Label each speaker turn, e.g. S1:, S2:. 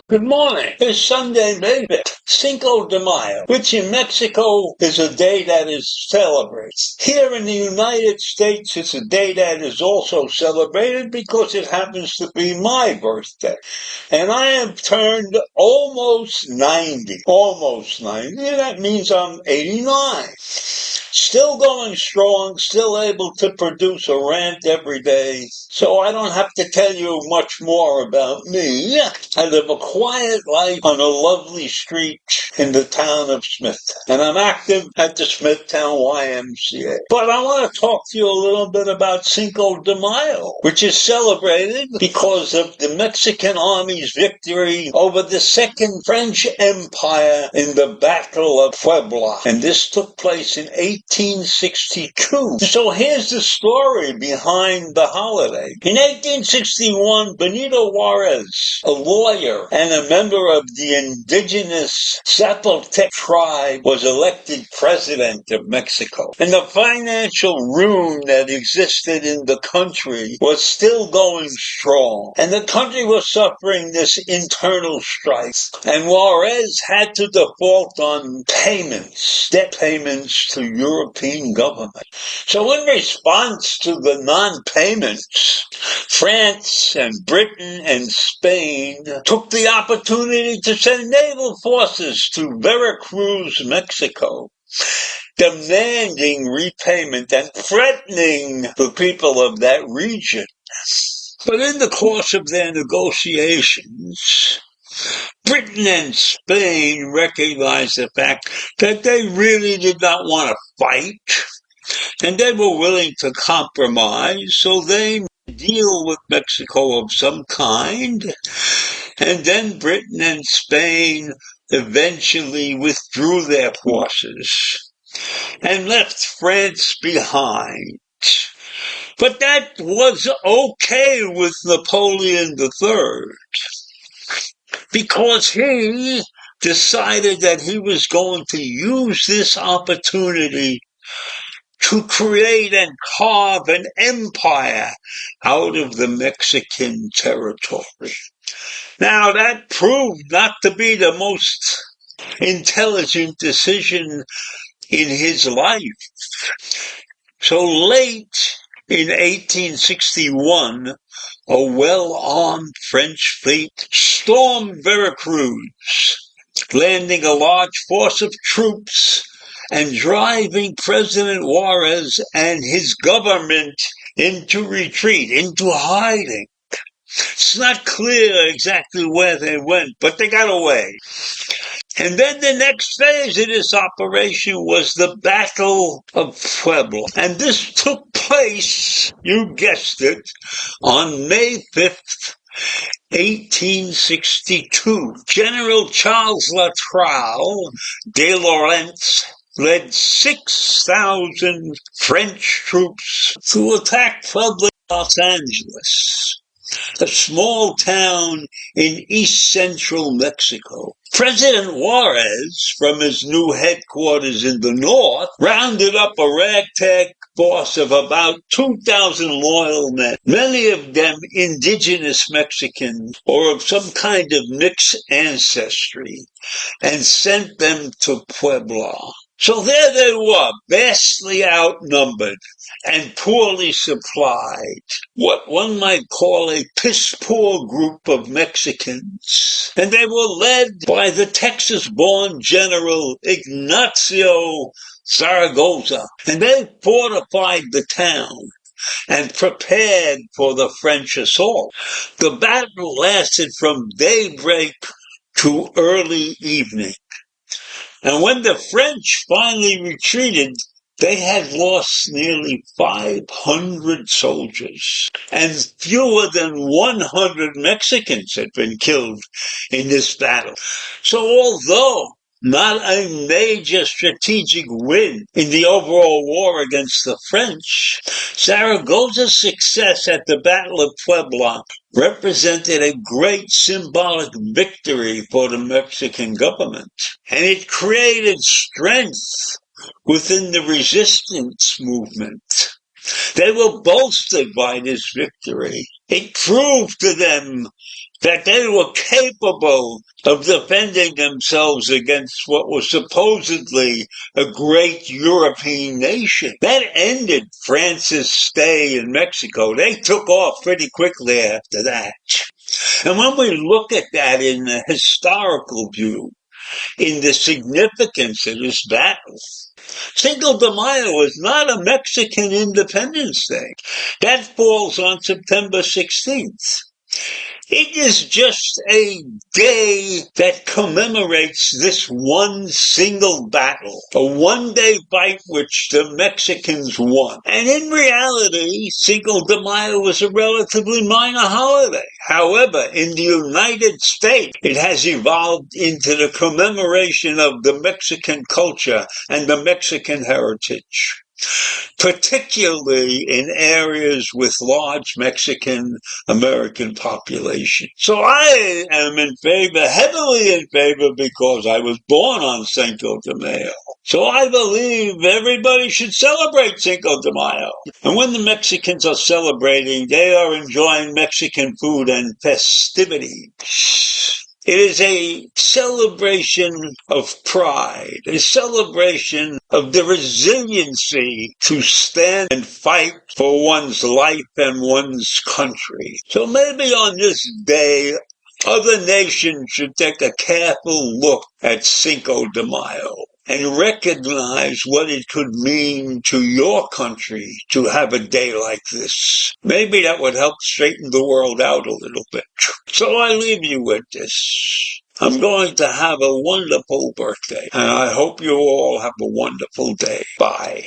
S1: Good morning. It's Sunday, baby. Cinco de Mayo, which in Mexico is a day that is celebrated. Here in the United States, it's a day that is also celebrated because it happens to be my birthday. And I have turned almost 90. Almost 90. That means I'm 89. Still going strong, still able to produce a rant every day. So I don't have to tell you much more about me. I live a quiet life on a lovely street in the town of Smithtown. And I'm active at the Smithtown YMCA. But I want to talk to you a little bit about Cinco de Mayo, which is celebrated because of the Mexican Army's victory over the Second French Empire in the Battle of Puebla. And this took place in 1862. So here's the story behind the holiday. In 1861, Benito Juarez, a lawyer and a member of the indigenous Zapotec tribe, was elected president of Mexico. And the financial ruin that existed in the country was still going strong. And the country was suffering this internal strife. And Juarez had to default on payments, debt payments to European government. So in response to the non-payments, France and Britain and Spain took the opportunity to send naval forces to Veracruz, Mexico, demanding repayment and threatening the people of that region. But in the course of their negotiations, Britain and Spain recognized the fact that they really did not want to fight, and they were willing to compromise, so they made a deal with Mexico of some kind, and then Britain and Spain eventually withdrew their forces and left France behind. But that was okay with Napoleon III, because he decided that he was going to use this opportunity to create and carve an empire out of the Mexican territory. Now, that proved not to be the most intelligent decision in his life. So late in 1861, a well-armed French fleet stormed Veracruz, landing a large force of troops and driving President Juarez and his government into retreat, into hiding. It's not clear exactly where they went, but they got away. And then the next phase of this operation was the Battle of Puebla. And this took place, you guessed it, on May 5th, 1862. General Charles Latreille de Lorentz led 6,000 French troops to attack Puebla, Los Angeles, a small town in east-central Mexico. President Juarez, from his new headquarters in the north, rounded up a ragtag force of about 2,000 loyal men, many of them indigenous Mexicans or of some kind of mixed ancestry, and sent them to Puebla. So there they were, vastly outnumbered and poorly supplied, what one might call a piss-poor group of Mexicans. And they were led by the Texas-born General Ignacio Zaragoza. And they fortified the town and prepared for the French assault. The battle lasted from daybreak to early evening. And when the French finally retreated, they had lost nearly 500 soldiers, and fewer than 100 Mexicans had been killed in this battle. So although not a major strategic win in the overall war against the French, Zaragoz's success at the Battle of Puebla represented a great symbolic victory for the Mexican government, and it created strength within the resistance movement. They were bolstered by this victory. It proved to them that they were capable of defending themselves against what was supposedly a great European nation. That ended France's stay in Mexico. They took off pretty quickly after that. And when we look at that in a historical view, in the significance of this battle, Cinco de Mayo is not a Mexican Independence Day. That falls on September 16th. It is just a day that commemorates this one single battle, a one-day fight which the Mexicans won. And in reality, Cinco de Mayo was a relatively minor holiday. However, in the United States, it has evolved into the commemoration of the Mexican culture and the Mexican heritage, particularly in areas with large Mexican American population. So I am in favor, heavily in favor, because I was born on Cinco de Mayo. So I believe everybody should celebrate Cinco de Mayo. And when the Mexicans are celebrating, they are enjoying Mexican food and festivities. It is a celebration of pride, a celebration of the resiliency to stand and fight for one's life and one's country. So maybe on this day, other nations should take a careful look at Cinco de Mayo and recognize what it could mean to your country to have a day like this. Maybe that would help straighten the world out a little bit. So I leave you with this. I'm going to have a wonderful birthday, and I hope you all have a wonderful day. Bye.